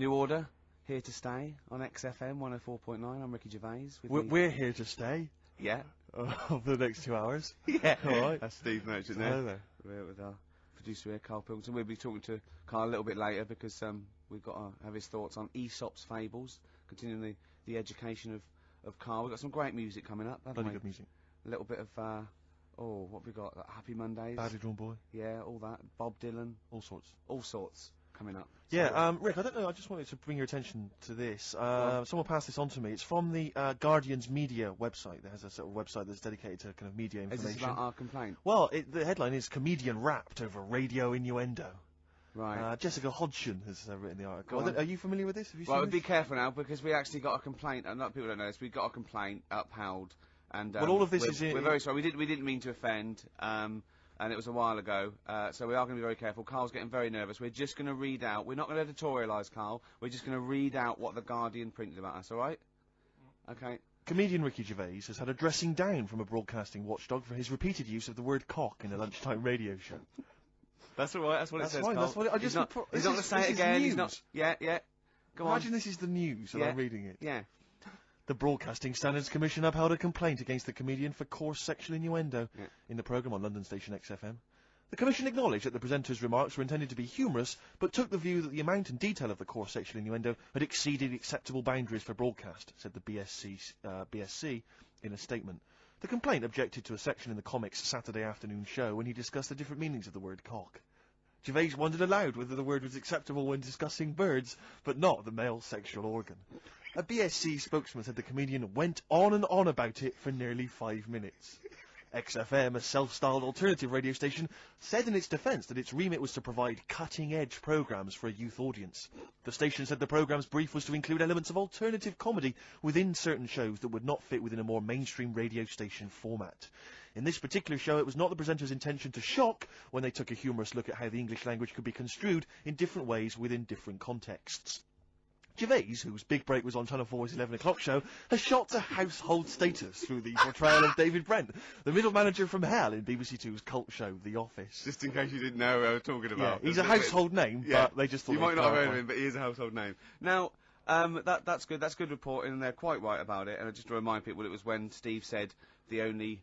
New Order, here to stay on XFM 104.9. I'm Ricky Gervais. We're here to stay. Yeah. For the next 2 hours. Yeah. Alright. That's Steve Merchant there. Hello there. We're with our producer here, Karl. We'll be talking to Karl a little bit later because we've got to have his thoughts on Aesop's fables, continuing the education of Karl. We've got some great music coming up, haven't we? Bloody good music. A little bit of, what have we got? Happy Mondays. Badly Drawn Boy. Yeah, all that. Bob Dylan. All sorts. All sorts coming up. Yeah, Rick, I don't know, I just wanted to bring your attention to this. Someone passed this on to me. It's from the Guardian's media website. There has a sort of website that's dedicated to kind of media information. Is this about our complaint? Well, the headline is "Comedian Rapped Over Radio Innuendo." Right. Jessica Hodgson has written the article. Are you familiar with this? Have you seen Well, this? be careful now because we actually got a complaint. A lot of people don't know this. We got a complaint upheld, and well, all of this we're very sorry. We didn't mean to offend. And it was a while ago, so we are going to be very careful. Karl's getting very nervous. We're just going to read out. We're not going to editorialise, Karl. We're just going to read out what the Guardian printed about us. All right? Okay. Comedian Ricky Gervais has had a dressing down from a broadcasting watchdog for his repeated use of the word cock in a lunchtime radio show. That's all right. That's what it says. Fine, Karl. that's what I just. He's not going to say it again. He's not. Yeah. Go on. Imagine this is the news and I'm reading it. Yeah. The Broadcasting Standards Commission upheld a complaint against the comedian for coarse sexual innuendo in the programme on London station XFM. The Commission acknowledged that the presenter's remarks were intended to be humorous, but took the view that the amount and detail of the coarse sexual innuendo had exceeded acceptable boundaries for broadcast, said the BSC in a statement. The complaint objected to a section in the comic's Saturday afternoon show when he discussed the different meanings of the word cock. Gervais wondered aloud whether the word was acceptable when discussing birds, but not the male sexual organ. A BSC spokesman said the comedian went on and on about it for nearly 5 minutes. XFM, a self-styled alternative radio station, said in its defence that its remit was to provide cutting-edge programmes for a youth audience. The station said the programme's brief was to include elements of alternative comedy within certain shows that would not fit within a more mainstream radio station format. In this particular show, it was not the presenter's intention to shock when they took a humorous look at how the English language could be construed in different ways within different contexts. Gervais, whose big break was on Channel 4's 11 o'clock show, has shot to household status through the portrayal of David Brent, the middle manager from hell in BBC Two's cult show The Office. Just in case you didn't know who I was talking about. Yeah, he's a household name, but they just thought... You might not have heard of him, but he is a household name. Now, that's good. That's good reporting, and they're quite right about it. And just to remind people, it was when Steve said the only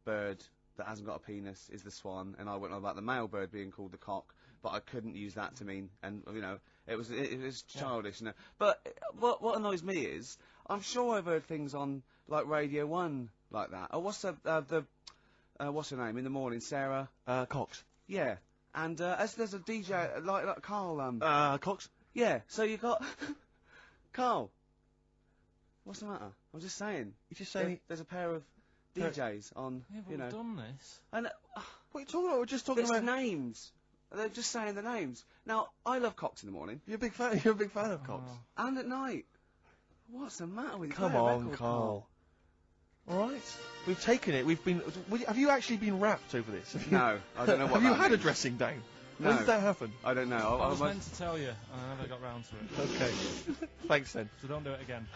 bird that hasn't got a penis is the swan, and I went on about the male bird being called the cock, but I couldn't use that to mean, and you know, it was childish, you know. But what annoys me is, I'm sure I've heard things on like Radio 1 like that. Oh, what's what's her name in the morning, Sarah? Cox. Yeah, and there's a DJ like Karl. Cox. Yeah, so you got Karl. What's the matter? I'm just saying. You're just saying there's a pair of DJs on, yeah, but you know. we've done this. And What are you talking about? We're just talking it's about names. They're just saying the names. Now, I love Cox in the morning. You're a big fan. You're a big fan of Cox. And at night. What's the matter with you? Come on, Karl. All right, we've taken it. We've been. Have you actually been rapped over this? No, I don't know what. Have you that had means. a dressing down? No. When did that happen? I don't know. I was meant to tell you, and I never got round to it. Okay. Thanks then. So don't do it again.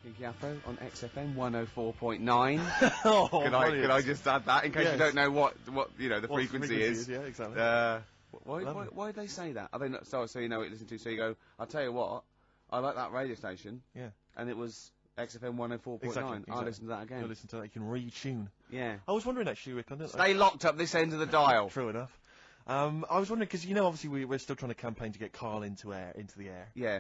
Kinky Afro on XFM 104.9. Oh, Could I just add that in case you don't know what you know the What frequency is? Yeah, exactly. Why did they say that? Are they not so you know what you listen to? So you go. I'll tell you what. I like that radio station. Yeah. And it was XFM 104.9. Exactly. I'll listen to that again. You'll listen to that. You can retune. Yeah. I was wondering actually, Rick. Stay locked up this end of the dial. True enough. I was wondering because you know obviously we're still trying to campaign to get Karl into the air. Yeah.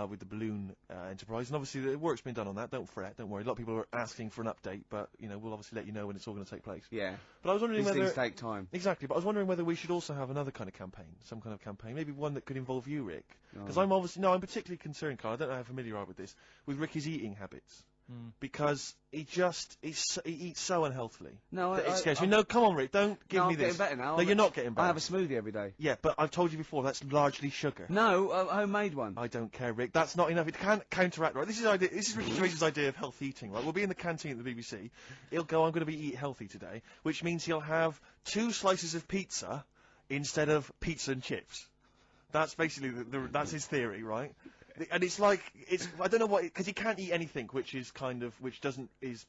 With the balloon enterprise, and obviously the work's been done on that. Don't fret, don't worry. A lot of people are asking for an update, but you know we'll obviously let you know when it's all going to take place. Yeah. But I was wondering These whether things take time. Exactly, but I was wondering whether we should also have another kind of campaign, some kind of campaign, maybe one that could involve you, Rick. Because I'm particularly concerned, Karl. I don't know how familiar you are with this, with Ricky's eating habits. Because he eats so unhealthily. No, that it scares me. No, come on, Rick, don't give me I'm this. getting better now. No, you're not getting better. I have a smoothie every day. Yeah, but I've told you before, that's largely sugar. No, a homemade one. I don't care, Rick. That's not enough. It can't counteract, right? This is Ricky Gervais's idea of health eating, right? We'll be in the canteen at the BBC. He'll go, I'm going to eat healthy today, which means he'll have 2 slices of pizza instead of pizza and chips. That's basically that's his theory, right? And it's like, I don't know what, because he can't eat anything which is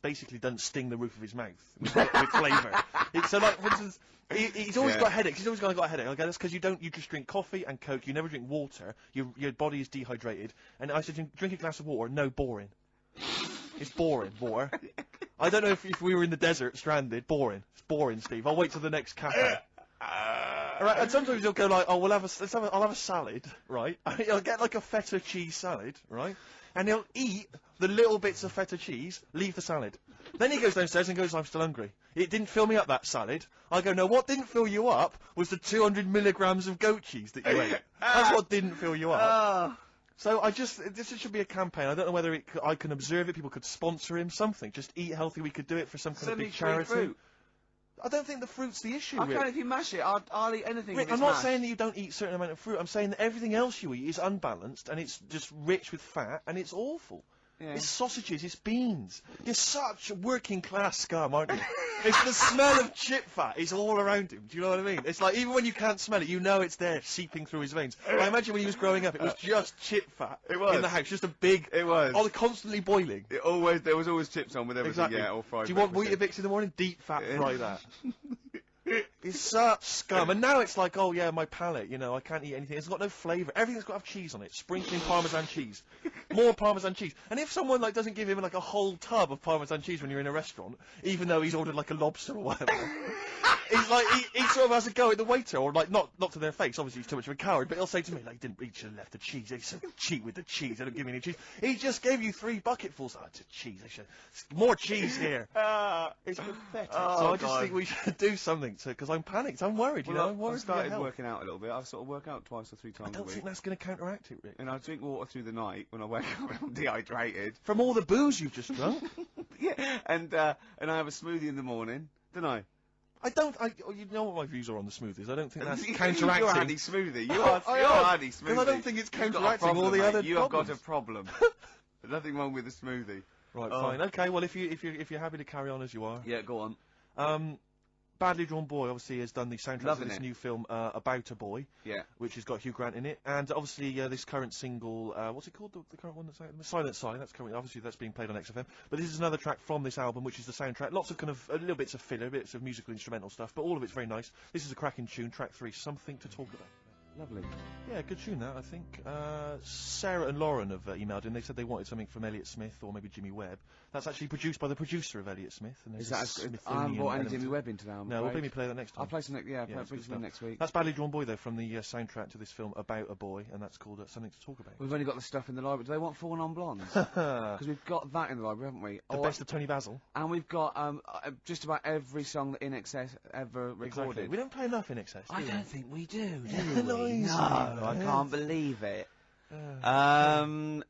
basically doesn't sting the roof of his mouth with flavour. So like, for instance, he's always got headaches, he's always got a headache. Okay, that's because you just drink coffee and Coke, you never drink water, your body is dehydrated, and I said, drink a glass of water, no, boring. It's boring, water. I don't know if we were in the desert, stranded, boring. It's boring, Steve. I'll wait till the next cafe. Right, and sometimes he'll go like, oh, I'll have a salad, right? He'll get like a feta cheese salad, right? And he'll eat the little bits of feta cheese, leave the salad. Then he goes downstairs and goes, I'm still hungry. It didn't fill me up, that salad. I go, no, what didn't fill you up was the 200 milligrams of goat cheese that you ate. That's what didn't fill you up. So this should be a campaign. I don't know whether I can observe it, people could sponsor him, something. Just eat healthy, we could do it for some kind of big charity. Fruit. I don't think the fruit's the issue, I can't, if you mash it, I'll eat anything. Rick, I'm not saying that you don't eat a certain amount of fruit. I'm saying that everything else you eat is unbalanced, and it's just rich with fat, and it's awful. Yeah. It's sausages, it's beans. You're such a working class scum, aren't you? It's the smell of chip fat. It's all around him. Do you know what I mean? It's like, even when you can't smell it, you know it's there, seeping through his veins. I imagine when he was growing up, it was just chip fat in the house. Just a big... It was. Oh, constantly boiling. There was always chips on with everything, exactly. Yeah, or fried. Do you want Weetabix in the morning? Deep fat fry that. It's such scum. And now it's like, oh yeah, my palate, you know, I can't eat anything. It's got no flavour. Everything's got to have cheese on it. Sprinkling Parmesan cheese. More Parmesan cheese. And if someone, like, doesn't give him, like, a whole tub of Parmesan cheese when you're in a restaurant, even though he's ordered, like, a lobster or whatever, he's like, he sort of has a go at the waiter, or, like, not to their face, obviously he's too much of a coward, but he'll say to me, like, he should have left the cheese. He's so cheap with the cheese. They don't give me any cheese. He just gave you 3 bucketfuls. Oh, it's cheese. More cheese here. It's pathetic. So I just think we should do something, because I'm panicked. I'm worried, you know. I'm worried. I started working out a little bit. I sort of work out 2 or 3 times a week. I don't think that's going to counteract it, Rick. And I drink water through the night when I wake up and I'm dehydrated. From all the booze you've just drunk? Yeah, and I have a smoothie in the morning, don't I? You know what my views are on the smoothies. I don't think that's counteracting. You're anti-smoothie. You're anti-smoothie. Because I don't think it's counteracting all the other problems. You have got a problem. There's nothing wrong with the smoothie. Right, fine. Okay, well, if you're happy to carry on as you are. Yeah, go on. Badly Drawn Boy obviously has done the soundtrack to this new film about a boy, which has got Hugh Grant in it, and obviously this current single, what's it called? The current one that's out, Silent Sign. That's currently obviously that's being played on XFM. But this is another track from this album, which is the soundtrack. Lots of kind of little bits of filler, bits of musical instrumental stuff, but all of it's very nice. This is a cracking tune, track 3, Something to Talk About. Lovely. Yeah, good tune that, I think. Sarah and Lauren have emailed in. They said they wanted something from Elliott Smith or maybe Jimmy Webb. That's actually produced by the producer of Elliott Smith. And is that I haven't brought any Jimmy Webb into now. No, we'll maybe play that next time. I'll play some next week. That's Badly Drawn Boy, though, from the soundtrack to this film about a boy, and that's called Something to Talk About. We've only got the stuff in the library. Do they want 4 Non-Blondes? Because we've got that in the library, haven't we? The best of Tony Basil. And we've got just about every song that In Excess ever recorded. Exactly. We don't play enough In Excess, I don't think we do we? No. I can't believe it. XFM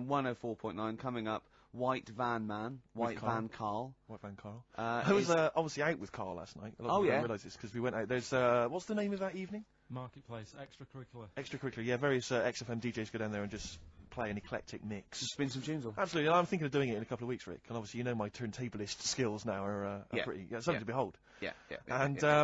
104.9 coming up. White Van Karl. White Van Karl. I was obviously out with Karl last night. A lot of people don't realise this because we went out. There's what's the name of that evening? Marketplace, extracurricular. Extracurricular, yeah. Various XFM DJs go down there and just play an eclectic mix. Just spin some tunes off. Absolutely. I'm thinking of doing it in a couple of weeks, Rick. And obviously, you know, my turntablist skills now are pretty something to behold. And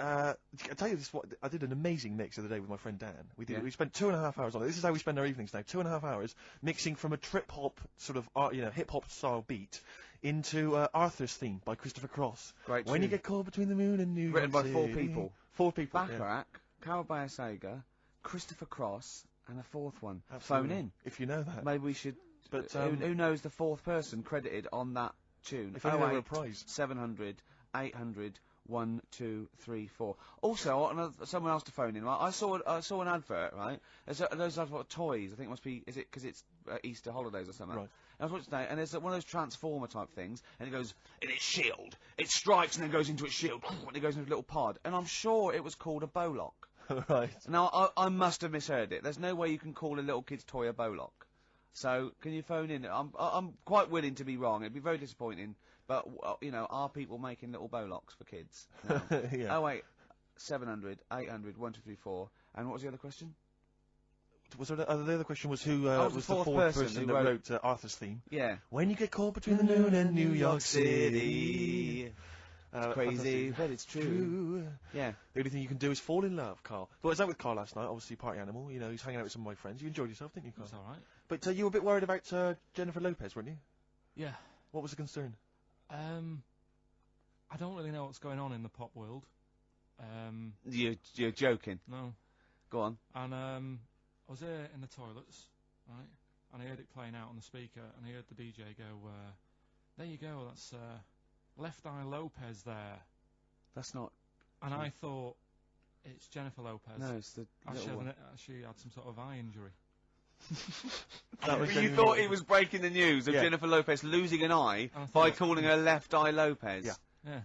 I tell you this, what I did an amazing mix the other day with my friend Dan. We spent 2.5 hours on it. This is how we spend our evenings now. 2.5 hours mixing from a trip hop sort of hip hop style beat into Arthur's Theme by Christopher Cross. Great. When you get caught between the moon and New York Written by City. 4 people. 4 people. Bacharach, Carol Bayer-Sager, Christopher Cross, and a 4th one. Absolutely. Phone in if you know that. Maybe we should. But who knows the 4th person credited on that tune? If only there were a prize. 700 800 1 2 3 4. Also, someone else to phone in. Right? I saw an advert. Right, those advert toys. I think it must be. Is it because it's Easter holidays or something? Right. And I was watching today, and there's one of those transformer type things, and it goes in its shield. It strikes and then goes into its shield, and it goes into a little pod. And I'm sure it was called a Bowlock. Right. Now I must have misheard it. There's no way you can call a little kid's toy a Bowlock. So can you phone in? I'm quite willing to be wrong. It'd be very disappointing. But, you know, are people making little Bowlocks for kids? No. Yeah. Oh, wait. 700, 800, 1, 2, 3, 4. And what was the other question? Was there the other question was who was the fourth person that wrote Arthur's Theme? Yeah. When you get caught between the moon and New York City. Crazy, fantastic. but it's true. Yeah. The only thing you can do is fall in love, Karl. But I was out with Karl last night, obviously party animal, you know, he's hanging out with some of my friends. You enjoyed yourself, didn't you, Karl? It's alright. But you were a bit worried about Jennifer Lopez, weren't you? Yeah. What was the concern? I don't really know what's going on in the pop world. You're joking. No. Go on. And I was here in the toilets, right? And I heard it playing out on the speaker, and I heard the DJ go, there you go, that's Left Eye Lopez there. That's not... And I thought, it's Jennifer Lopez. No, it's the little one. She had some sort of eye injury. You thought he was breaking the news of Jennifer Lopez losing an eye by calling her Left Eye Lopez? Yeah. Yeah.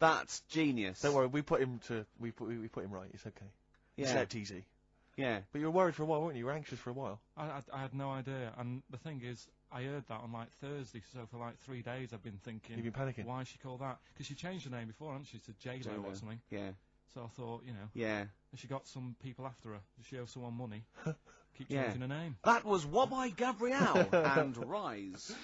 That's genius. Don't worry, we put him right, it's okay. Yeah. Except easy. Yeah. But you were worried for a while, weren't you? You were anxious for a while. I had no idea, and the thing is, I heard that on like Thursday, so for like 3 days I've been thinking... You've been panicking? Why she called that? Because she changed her name before, hadn't she, to J-Lo or something. Yeah. So I thought, you know... Yeah. Has she got some people after her? Does she owe someone money? Keep changing her name. That was What by Gabrielle and Rise.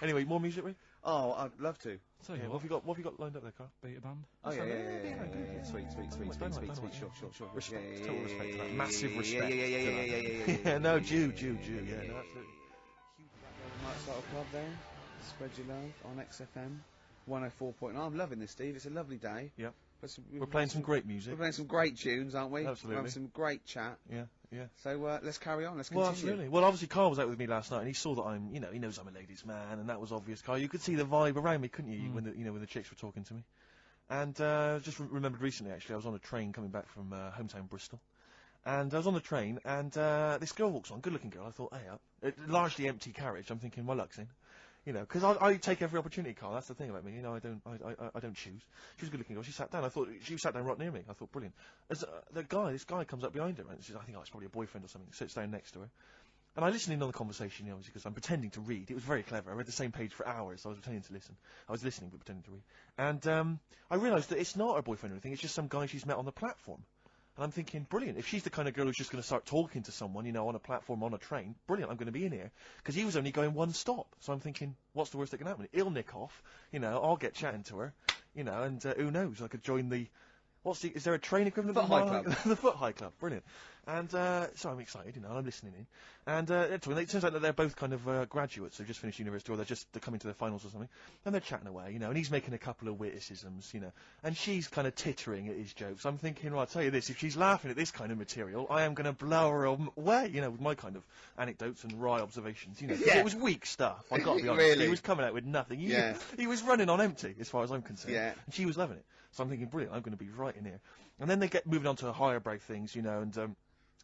Anyway, more music, Ray? Oh, I'd love to. So yeah, what have you got lined up there, Karl? Beta band. Oh yeah. Sweet. Sure. Respect, total respect for that. Massive respect. Yeah. No, Jew, yeah, no, absolutely. Night Style Club there. Spread your love on XFM 104.9. I'm loving this, Steve. It's a lovely day. Yep. We're playing some great music. We're playing some great tunes, aren't we? Absolutely. We're having some great chat. Yeah. So let's carry on. Let's continue. Well, absolutely. Well, obviously, Karl was out with me last night, and he saw that I'm, you know, he knows I'm a ladies' man, and that was obvious, Karl. You could see the vibe around me, couldn't you? When the chicks were talking to me. And just remembered recently, actually, I was on a train coming back from hometown Bristol, and I was on the train, and this girl walks on, good-looking girl. I thought, hey up, largely empty carriage. I'm thinking, my luck's in. You know, because I take every opportunity, Karl. That's the thing about me. You know, I don't choose. She was a good-looking girl. She sat down. I thought she sat down right near me. I thought, brilliant. As this guy comes up behind her, and says, I think it's probably a boyfriend or something. Sits down next to her, and I listen in on the conversation, you know, because I'm pretending to read. It was very clever. I read the same page for hours. So I was pretending to listen. I was listening but pretending to read. And I realised that it's not her boyfriend or anything. It's just some guy she's met on the platform. And I'm thinking, brilliant, if she's the kind of girl who's just going to start talking to someone, you know, on a platform, on a train, brilliant, I'm going to be in here. Because he was only going one stop. So I'm thinking, what's the worst that can happen? He'll nick off, you know, I'll get chatting to her, you know, and who knows, I could join the... is there a train equivalent? Foot High Club. The Foot High Club, brilliant. And so I'm excited, you know, I'm listening in. And it turns out that they're both kind of graduates, they've just finished university, or they're coming to their finals or something. And they're chatting away, you know, and he's making a couple of witticisms, you know. And she's kind of tittering at his jokes. I'm thinking, well, I'll tell you this, if she's laughing at this kind of material, I am going to blow her away, you know, with my kind of anecdotes and wry observations, you know. Yeah. It was weak stuff, I've got to be honest. Really? He was coming out with nothing. He was running on empty, as far as I'm concerned. Yeah. And she was loving it. So I'm thinking, brilliant, I'm going to be right in here. And then they get moving on to higher brow things, you know, and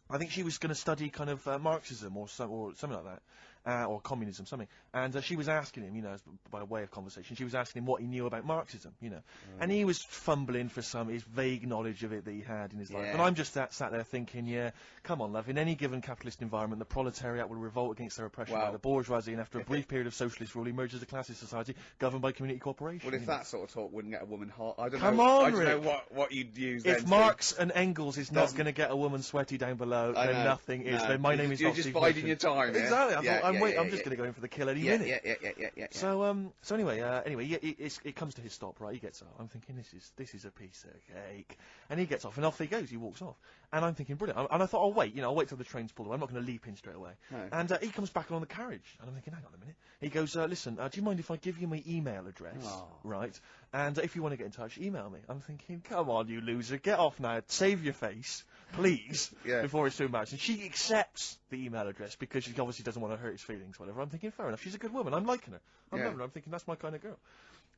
I think she was going to study kind of Marxism or something like that, or communism, something. And she was asking him, you know, by way of conversation, she was asking him what he knew about Marxism, you know. And he was fumbling for his vague knowledge of it that he had in his life. And I'm just sat there thinking, yeah, come on, love, in any given capitalist environment, the proletariat will revolt against their oppression by the bourgeoisie, and after a brief period of socialist rule, emerges a classist society governed by community cooperation. Well, if that sort of talk wouldn't get a woman hot, I don't Come know. on, I don't Rick. know what you'd use. If then Marx and Engels is not going to get a woman sweaty down below, I then know. nothing is. No. Then my name is You're not just Steve biding Wilson. your time. Yeah? Exactly. Yeah, I'm just going to go in for the kill any minute. Yeah. So anyway, it comes to his stop, right? He gets off. I'm thinking this is a piece of cake, and he gets off, and off he goes. He walks off, and I'm thinking brilliant. And I thought, I'll wait till the train's pulled away. I'm not going to leap in straight away. No. And he comes back on the carriage, and I'm thinking, hang on a minute. He goes, listen, do you mind if I give you my email address, right? And if you want to get in touch, email me. I'm thinking, come on, you loser, get off now, save your face, please, before it's too embarrassing. She accepts the email address because she obviously doesn't want to hurt his feelings, whatever. I'm thinking, fair enough, she's a good woman, I'm liking her. I'm loving her, I'm thinking, that's my kind of girl.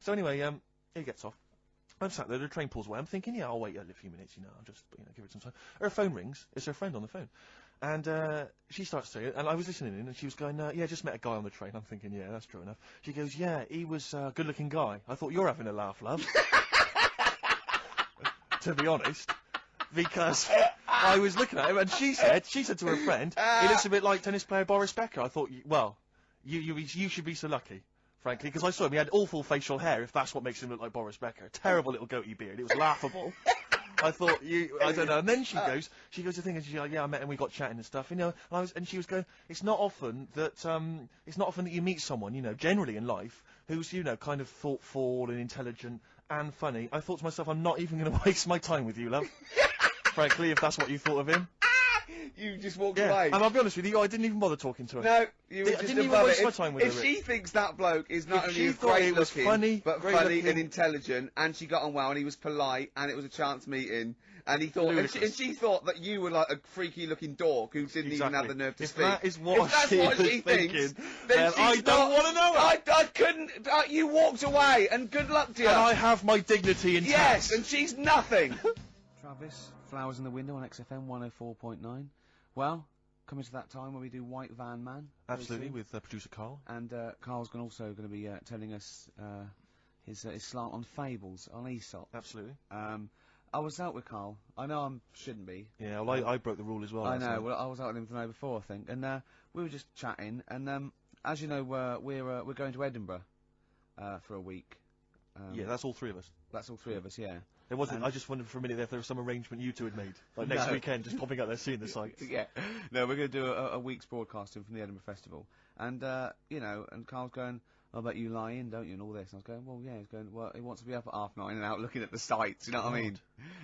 So anyway, he gets off. I'm sat there, the train pulls away, I'm thinking, yeah, I'll wait a few minutes, you know, I'll just, give it some time. Her phone rings, it's her friend on the phone. And she starts saying, and I was listening in, and she was going, yeah, just met a guy on the train. I'm thinking, yeah, that's true enough. She goes, yeah, he was a good-looking guy. I thought, you're having a laugh, love. To be honest. Because I was looking at him, and she said to her friend, he looks a bit like tennis player Boris Becker. I thought, well, you should be so lucky, frankly, because I saw him, he had awful facial hair, if that's what makes him look like Boris Becker. Terrible little goatee beard, it was laughable. I thought, I don't know. And then she goes to think, and she's like, yeah, I met him, we got chatting and stuff, you know. And she was going, it's not often that you meet someone, you know, generally in life, who's, you know, kind of thoughtful and intelligent and funny, I thought to myself, I'm not even going to waste my time with you, love. Frankly, if that's what you thought of him. You just walked Yeah, away. and I'll be honest with you, I didn't even bother talking to her. No, you were I just didn't even above waste it. my time with If her. she thinks that bloke is not If only she thought great he was looking, funny, but great funny looking. and intelligent, and she got on well, and he was polite, and it was a chance meeting, and he thought, and Ludicrous. she thought that you were like a freaky looking dork who didn't even have the nerve to If speak. that is what If that's she what was she thinking, thinks, then she's I not- don't want to know her. I couldn't. You walked away, and good luck to you. And I have my dignity intact. Yes, and she's nothing. Travis, Flowers in the Window on XFM 104.9. Well, coming to that time where we do White Van Man. very Absolutely, soon. with producer Karl. And Carl's also going to be telling us his slant on fables, on Aesop. Absolutely. I was out with Carl. I know I shouldn't be. Yeah, well, I broke the rule as well. I last know. night. Well, I was out with him the night before, I think, and we were just chatting. And as you know, we're going to Edinburgh for a week. Yeah, that's all three of us. That's all three of us. Yeah. There wasn't. I just wondered for a minute if there was some arrangement you two had made, like next No. weekend, just popping out there seeing the sights. Yeah. No, we're going to do a week's broadcasting from the Edinburgh Festival. And, you know, and Carl's going, I bet you lie in, don't you, and all this. And I was going, well, yeah. He's going, well, he wants to be up at 9:30 and out looking at the sights, you know what I mean?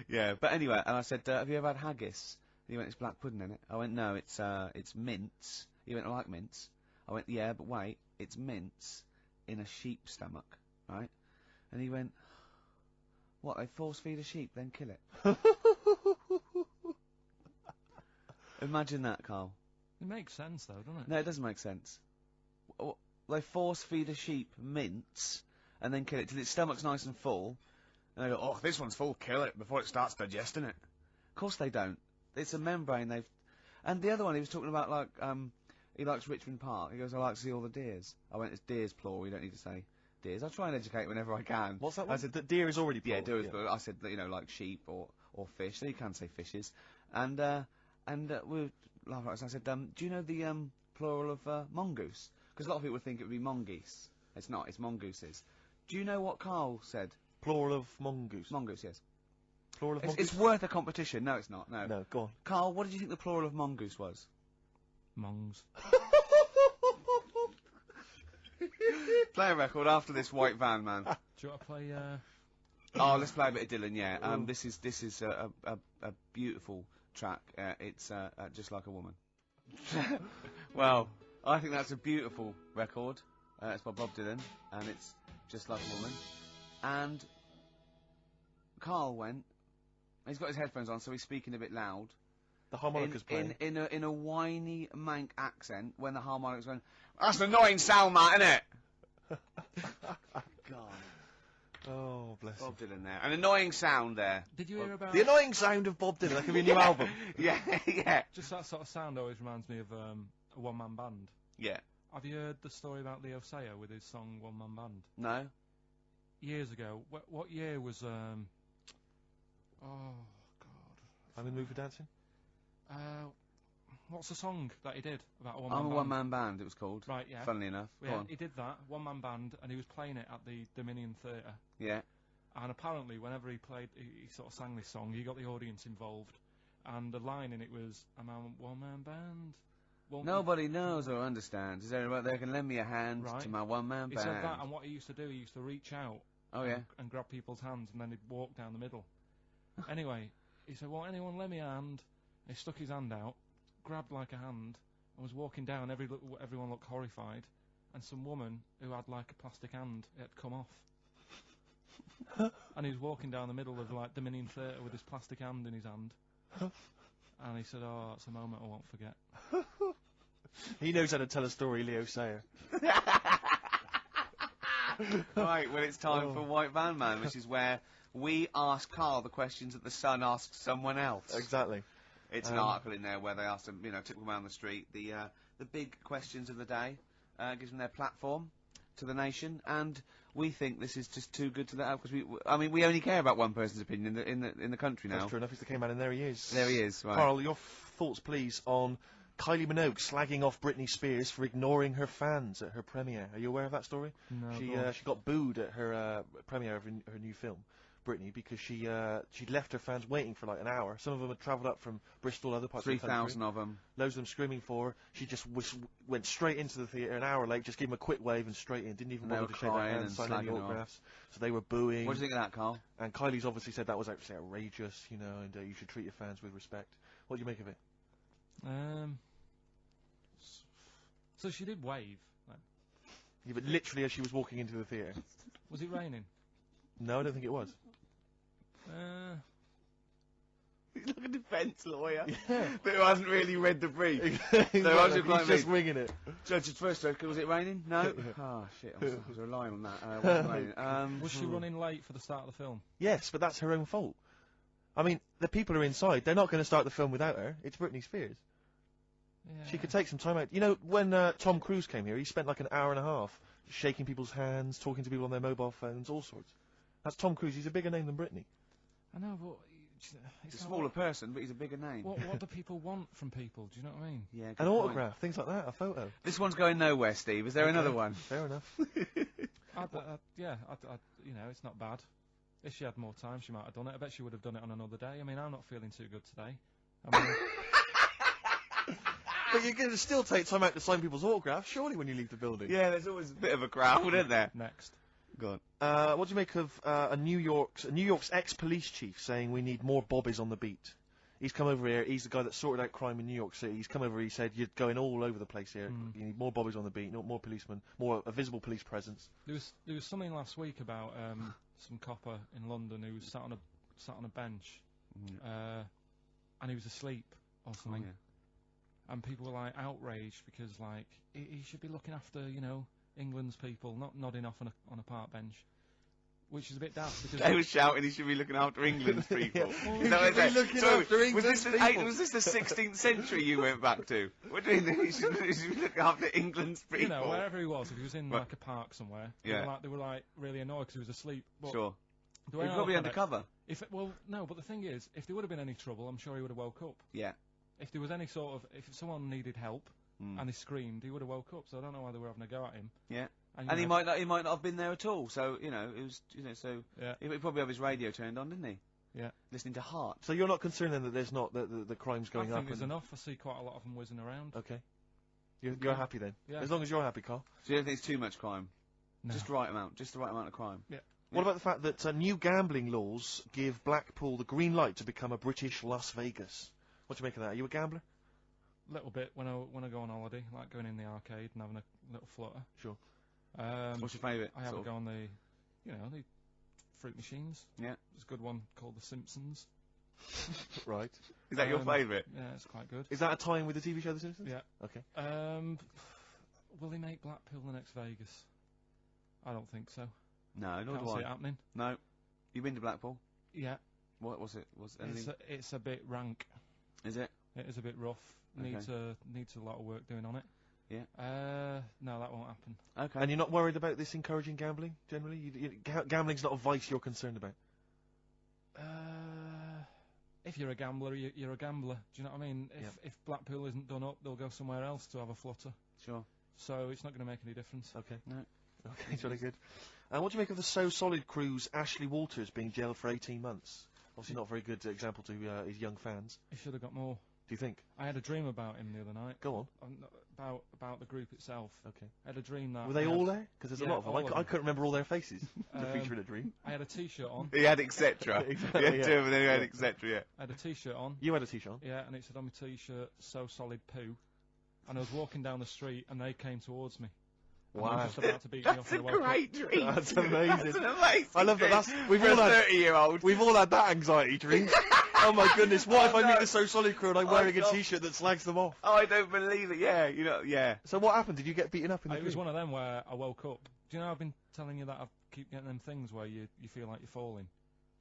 Yeah. But anyway, and I said, have you ever had haggis? And he went, it's black pudding in it. I went, no, it's mince. He went, I like mince. I went, yeah, but wait, it's mince in a sheep's stomach, right? And he went, what, they force feed a sheep, then kill it? Imagine that, Carl. It makes sense, though, doesn't it? No, it doesn't make sense. They force feed a sheep mince and then kill it till its stomach's nice and full. And they go, oh, this one's full, kill it before it starts digesting it. Of course they don't. It's a membrane they've... And the other one, he was talking about, like, he likes Richmond Park. He goes, I like to see all the deers. I went, it's deers, plural, you don't need to say deers. I try and educate whenever I can. What's that I one? said, The deer is already yeah, plural. deer is plural. I said, you know, like sheep or fish. So you can say fishes. And we were laughing at us. I said, do you know the plural of mongoose? Because a lot of people think it would be mongeese. It's not, it's mongooses. Do you know what Karl said? Plural of mongoose. Mongoose, yes. Plural of It's, mongoose. it's worth a competition. No, it's not, no. No, go on. Karl, what did you think the plural of mongoose was? Mongs. Play a record after this White Van Man. Do you want to play, Oh, let's play a bit of Dylan, yeah. This is a beautiful track. It's Just Like a Woman. Well, I think that's a beautiful record. It's by Bob Dylan, and it's Just Like a Woman. And Karl went. He's got his headphones on, so he's speaking a bit loud. The harmonica's playing. In a whiny mank accent when the harmonica's going. That's an annoying sound, Matt, isn't it? God. Oh, bless him. Bob Dylan there. An annoying sound there. did you hear about... The annoying sound of Bob Dylan. That could be a new album. Yeah, yeah. Just that sort of sound always reminds me of a one-man band. Yeah. Have you heard the story about Leo Sayer with his song One Man Band? No? Years ago. What year was... oh, God. I'm in the mood for dancing. What's the song that he did about a one-man I'm a band? one-man band, it was called. Right, yeah. Funnily enough. Go Yeah, on. he did that, one-man band, and he was playing it at the Dominion Theatre. Yeah. And apparently, whenever he played, he sort of sang this song, he got the audience involved. And the line in it was, I'm a one-man band. Nobody knows or understands. Is there anybody there can lend me a hand Right. to my one-man He band? said that, and what he used to do, he used to reach out Oh, yeah. and grab people's hands, and then he'd walk down the middle. Anyway, he said, well, anyone lend me a hand? He stuck his hand out, grabbed like a hand, and was walking down. Everyone looked horrified. And some woman who had like a plastic hand, it had come off. And he was walking down the middle of like Dominion Theatre with his plastic hand in his hand. And he said, oh, that's a moment I won't forget. He knows how to tell a story, Leo Sayer. Right, well, it's time for White Van Man, which is where we ask Karl the questions that the Sun asks someone else. Exactly. It's an article in there where they asked them, took them around the street, the big questions of the day, gives them their platform to the nation, and we think this is just too good to let out, because we only care about one person's opinion in the country now. That's true enough. He's the K-man, and there he is. There he is, right. Karl, your thoughts, please, on Kylie Minogue slagging off Britney Spears for ignoring her fans at her premiere. Are you aware of that story? No, She go on. got booed at her premiere of her new film Brittany, because she'd left her fans waiting for like an hour. Some of them had travelled up from Bristol, other parts of the country. 3,000 of them. Loads of them screaming for her. She just went straight into the theatre an hour late, just gave them a quick wave and straight in. Didn't even bother to shake their hands, sign any autographs. So they were booing. What do you think of that, Karl? And Kylie's obviously said that was actually outrageous, you know, and you should treat your fans with respect. What do you make of it? So she did wave. Then. Yeah, but literally as she was walking into the theatre. Was it raining? No, I don't think it was. He's like a defence lawyer. Yeah. But who hasn't really read the brief. He's He's just winging it. Judge, first joke, was it raining? No? Oh, shit, I was relying on that. Wasn't raining. Was she running late for the start of the film? Yes, but that's her own fault. I mean, the people are inside. They're not going to start the film without her. It's Britney Spears. Yeah. She could take some time out. You know, when Tom Cruise came here, he spent like an hour and a half shaking people's hands, talking to people on their mobile phones, all sorts. That's Tom Cruise. He's a bigger name than Britney. I know, but... He's a smaller person, but he's a bigger name. What do people want from people? Do you know what I mean? Yeah, An autograph, things like that, a photo. This one's going nowhere, Steve. Is there another one? Fair enough. You know, it's not bad. If she had more time, she might have done it. I bet she would have done it on another day. I mean, I'm not feeling too good today. I mean, But you're going to still take time out to sign people's autographs, surely, when you leave the building. Yeah, there's always a bit of a crowd, isn't there? next. Go on. What do you make of New York's ex-police chief saying we need more bobbies on the beat? He's come over here. He's the guy that sorted out crime in New York City. He's come over. He said you're going all over the place here. You need more bobbies on the beat, more policemen, a visible police presence. There was something last week about some copper in London who was sat on a bench, and he was asleep or something. Oh, yeah. And people were like outraged because like he should be looking after England's people, not nodding off on a park bench, which is a bit daft because They were shouting he should be looking after England's people. He should be looking after England's people. Was this the 16th century you went back to? What do you think? He should be looking after England's people. You know, wherever he was, if he was in like a park somewhere, they were like really annoyed because he was asleep. But Sure. the He way was I probably look at it, undercover. No, but the thing is, if there would have been any trouble, I'm sure he would have woke up. Yeah. If there was any sort of, if someone needed help and he screamed, he would have woke up. So I don't know why they were having a go at him. Yeah. And, And he might not have been there at all. So it was Yeah. he probably have his radio turned on, didn't he? Yeah. Listening to Heart. So you're not concerned then that there's not the crime's going I up? think there's enough. I see quite a lot of them whizzing around. Okay. You're happy then? Yeah. As long as you're happy, Carl. So you don't think it's too much crime? No. Just the right amount of crime. Yeah. What about the fact that new gambling laws give Blackpool the green light to become a British Las Vegas? What do you make of that? Are you a gambler? Little bit when I go on holiday, like going in the arcade and having a little flutter. Sure. What's your favourite? I have a go on the fruit machines. Yeah. There's a good one called The Simpsons. Right. Is that your favourite? Yeah, it's quite good. Is that a tie-in with the TV show The Simpsons? Yeah. Okay. Will they make Blackpool the next Vegas? I don't think so. No, nor Can't do see I. it happening. No. You been to Blackpool? Yeah. What was it? Was anything? It's a bit rank. Is it? It is a bit rough. Okay. Needs a lot of work doing on it. Yeah. No, that won't happen. Okay. And you're not worried about this encouraging gambling, generally? Gambling's not a vice you're concerned about? If you're a gambler, you're a gambler. Do you know what I mean? If Blackpool isn't done up, they'll go somewhere else to have a flutter. Sure. So it's not going to make any difference. Okay. No. Okay, it's really good. What do you make of the So Solid crew's Ashley Walters being jailed for 18 months? Obviously not a very good example to his young fans. He should have got more. Do you think? I had a dream about him the other night. Go on. About the group itself. Okay. I had a dream that... Were they all there? Because there's a Yeah, lot of them. all of I them. couldn't remember all their faces to feature in a dream. I had a T-shirt on. He had etc. Exactly, He had yeah. two, and then he had etc. Yeah. I had a T-shirt on. You had a T-shirt on? Yeah, and it said on my T-shirt, "So Solid Poo." And I was walking down the street, and they came towards me. And they were Wow. just about to beat me That's off a and I woke up. great dream. That's amazing. That's an amazing I love that. dream. We've For all a had 30-year-old. We've all had that anxiety dream. Oh my goodness! What if I no. meet the So Solid crew and I'm wearing a no. T-shirt that slags them off? Oh, I don't believe it. Yeah, yeah. So what happened? Did you get beaten up in the It was dream? one of them where I woke up. Do you know I've been telling you that I keep getting them things where you feel like you're falling?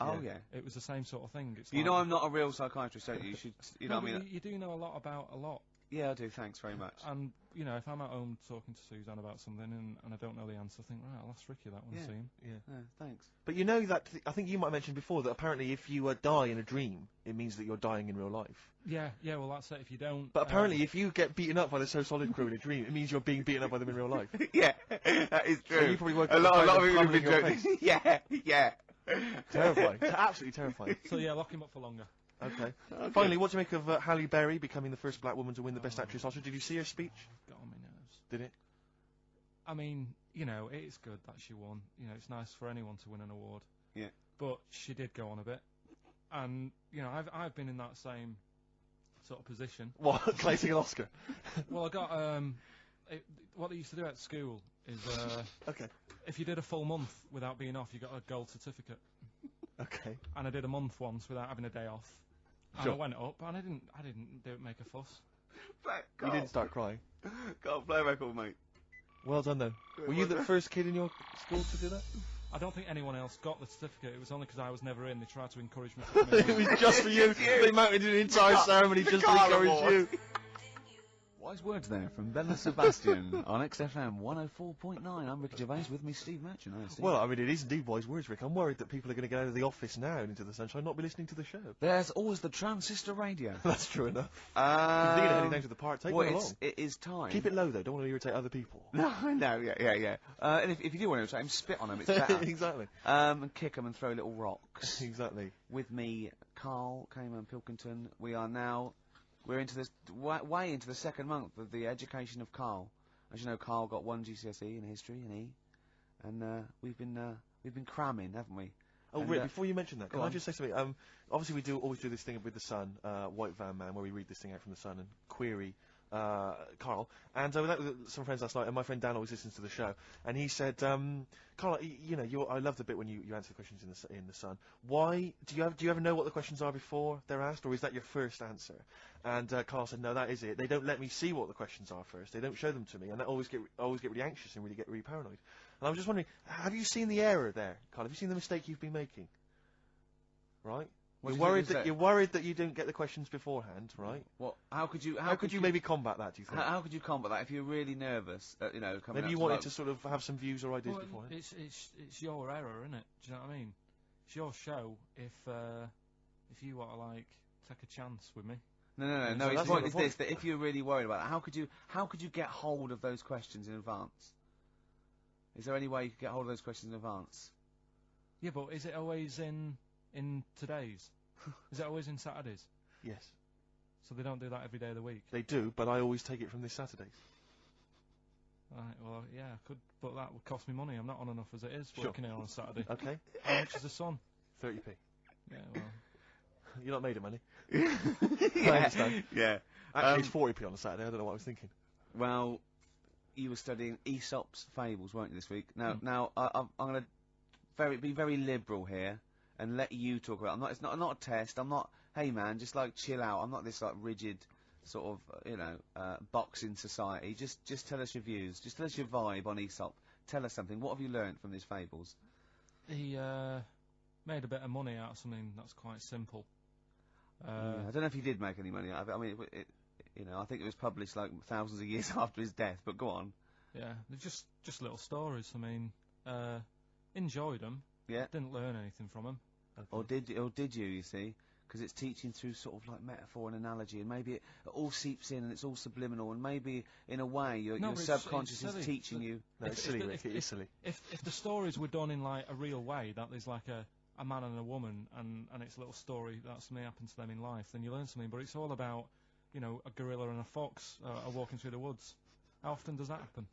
Oh, yeah. It was the same sort of thing. It's You like, know I'm not a real psychiatrist, don't you? You should, you know No, what I but mean? you do know a lot about a lot. Yeah, I do. Thanks very much. And, if I'm at home talking to Suzanne about something and I don't know the answer, I think, right, I'll ask Ricky that one Yeah. soon. Yeah. Thanks. But you know that I think you might have mentioned before that apparently if you die in a dream, it means that you're dying in real life. Yeah, well, that's it. If you don't... But apparently, if you get beaten up by the So Solid crew in a dream, it means you're being beaten up by them in real life. Yeah, that is true. So you probably woke a up lot with of kind people have of been pummeling your joking. Yeah. Terrifying. Absolutely terrifying. So yeah, lock him up for longer. Okay. Finally, what do you make of Halle Berry becoming the first black woman to win the Best Actress Oscar? Did you see her speech? Got on my nerves. Did it? I mean, you know, it's good that she won. You know, it's nice for anyone to win an award. Yeah. But she did go on a bit. And, you know, I've been in that same sort of position. What? Claiming an Oscar? Well, I got, what they used to do at school is, Okay. if you did a full month without being off, you got a gold certificate. Okay. And I did a month once without having a day off. And Sure. I went up, and I didn't make a fuss. You didn't start crying. Got play record, mate. Well done, though. Were you the first kid in your school to do that? I don't think anyone else got the certificate. It was only because I was never in. They tried to encourage me to come in. It was just for you. They mounted an entire ceremony just to Karl encourage Award. you. Wise words there from Bella Sebastian on XFM 104.9. I'm Rick Gervais, with me Steve Merchant. Hi, Steve. Well, I mean, it is indeed wise words, Rick. I'm worried that people are going to get out of the office now and into the sunshine and not be listening to the show. There's always the transistor radio. That's true enough. You're heading down to the park. Take well, one along. it is time. Keep it low, though. Don't want to irritate other people. No, I know, yeah. And if you do want to irritate him, spit on him, it's better. Exactly. And kick them and throw little rocks. Exactly. With me, Karl, Cayman Pilkington. We're into this way into the second month of the education of Karl. As you know, Karl got 1 GCSE in history and E, and we've been cramming, haven't we? Oh, And, Rick, before you mention that, can I on. just say something? Obviously, we always do this thing with the Sun, White Van Man, where we read this thing out from the Sun and query Karl. And I was out with some friends last night, and my friend Dan always listens to the show, and he said, Karl, you know, I love the bit when you answer the questions in the Sun. Why do you ever know what the questions are before they're asked, or is that your first answer? And Karl said, no, that is it. They don't let me see what the questions are first. They don't show them to me, and I always get really anxious and get really paranoid. And I was just wondering, have you seen the error there, Karl? Have you seen the mistake you've been making? Right? You're worried that you didn't get the questions beforehand, right? Well, how could you maybe combat that? Do you think? How could you combat that if you're really nervous? You know, coming Maybe up you to wanted like- to sort of have some views or ideas Well, beforehand. it's your error, isn't it? Do you know what I mean? It's your show. If you want to like take a chance with me. No. So His that's point not is the this: that if you're really worried about it, how could you get hold of those questions in advance? Is there any way you could get hold of those questions in advance? Yeah, but is it always in today's? Is it always in Saturdays? Yes, So they don't do that every day of the week. they do, but I always take it from this Saturday. Right. Well, yeah, I could, but that would cost me money. I'm not on enough as it is Sure. working here on a Saturday. Okay, How much is the Sun? 30p. Yeah. Well. You're not made of money. Yeah. I understand. Yeah. Actually, it's 40p on a Saturday. I don't know what I was thinking. Well, you were studying Aesop's fables, weren't you, this week? Now, I'm going to be very liberal here and let you talk about it. It's not a test. I'm not, hey man, just like chill out. I'm not this like rigid sort of, box in society. Just tell us your views. Just tell us your vibe on Aesop. Tell us something. What have you learnt from these fables? He made a bit of money out of something that's quite simple. I don't know if he did make any money out of it. I mean, I think it was published like thousands of years after his death, but go on. Yeah, they're just little stories. I mean, enjoyed them. Yeah. Didn't learn anything from them. Okay. Or did you see? Because it's teaching through sort of like metaphor and analogy, and maybe it all seeps in and it's all subliminal, and maybe in a way your but it's subconscious is silly. teaching you. No, it's silly, Rick. It is silly. If the stories were done in like a real way, that there's like a man and a woman, and it's a little story that something happened to them in life, then you learn something. But it's all about, you know, a gorilla and a fox are walking through the woods. How often does that happen?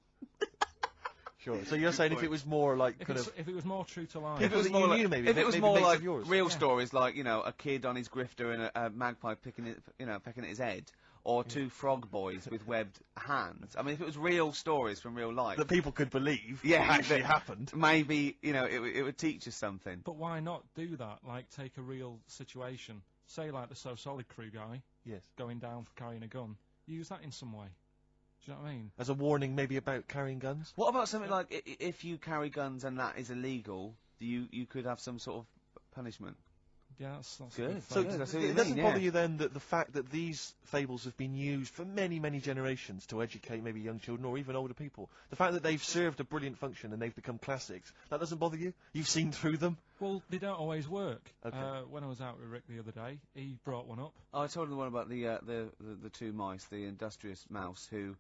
Sure. So you're saying if it was more like If it was more true to life. If it was that more you like, knew, maybe, if it was maybe more mates like of yours. real Yeah. stories, like a kid on his grifter and a magpie pecking at his head, or two frog boys with webbed hands. I mean, if it was real stories from real life, that people could believe Yeah, actually that- happened. maybe it would teach us something. But why not do that? Like, take a real situation. Say, like the So Solid Crew guy Yes. going down for carrying a gun. Use that in some way. Do you know what I mean? As a warning, maybe about carrying guns. What about something like if you carry guns and that is illegal, you could have some sort of punishment? Yeah, that's Good. So Yeah, that's what you it doesn't mean, bother yeah. you then that the fact that these fables have been used for many, many generations to educate maybe young children or even older people, the fact that they've served a brilliant function and they've become classics, that doesn't bother you? You've seen through them? Well, they don't always work. Okay. When I was out with Rick the other day, he brought one up. I told him the one about the two mice, the industrious mouse who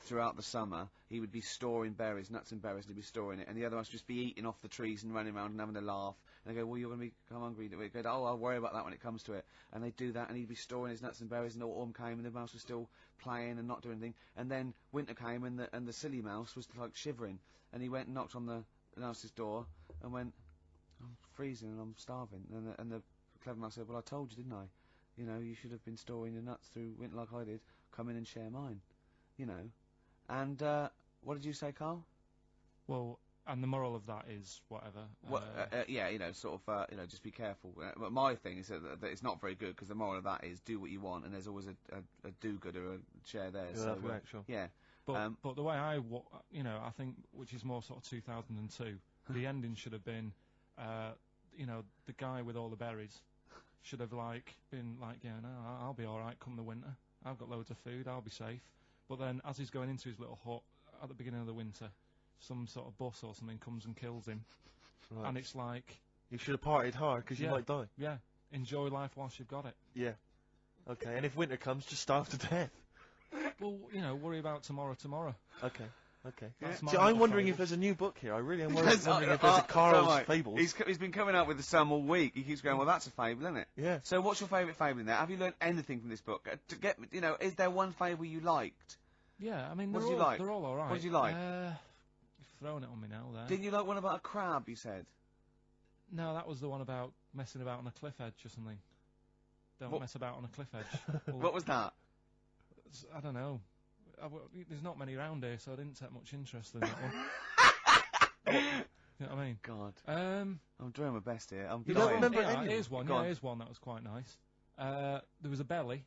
throughout the summer, he would be storing berries, nuts and berries, and he'd be storing it, and the other ones would just be eating off the trees and running around and having a laugh. And they go, well, you're going to become hungry. They go, oh, I'll worry about that when it comes to it. And they'd do that, and he'd be storing his nuts and berries, and autumn came, and the mouse was still playing and not doing anything. And then winter came, and the silly mouse was like shivering, and he went and knocked on the mouse's door and went, I'm freezing and I'm starving. And the clever mouse said, well, I told you, didn't I? You know, you should have been storing your nuts through winter like I did. Come in and share mine. You know. And, what did you say, Karl? Well, and the moral of that is whatever. Well, yeah, you know, sort of, you know, just be careful. But my thing is that it's not very good, because the moral of that is do what you want, and there's always a do-gooder, a chair there. Yeah, So, right, sure. yeah. But the way you know, I think, which is more sort of 2002, the ending should have been, you know, the guy with all the berries should have, like, been like, yeah, no, I'll be alright come the winter. I've got loads of food, I'll be safe. But then, as he's going into his little hut at the beginning of the winter, some sort of bus or something comes and kills him. Right. And it's like... You should have partied hard, because you might die. Yeah. Enjoy life whilst you've got it. Yeah. Okay, and if winter comes, just starve to death. Well, you know, worry about tomorrow. Okay. Okay. That's See, my I'm little wondering fable. if there's a new book here. I really am wondering if there's a Karl's Fables. He's been coming out with some all week. He keeps going, well, that's a fable, isn't it? Yeah. So what's your favourite fable in there? Have you learned anything from this book? To get, you know, is there one fable you liked? Yeah, I mean, What they're did you all, like? they're all alright. What did you like? You're throwing it on me now, there. Didn't you like one about a crab, you said? No, that was the one about messing about on a cliff edge or something. Don't What- mess about on a cliff edge. Well, What was that? I don't know. There's not many around here, so I didn't take much interest in that one. You know what I mean? God. Um, I'm doing my best here. I'm You don't dying. remember yeah, any? here's one. Go Yeah, on. here's one that was quite nice. There was a belly,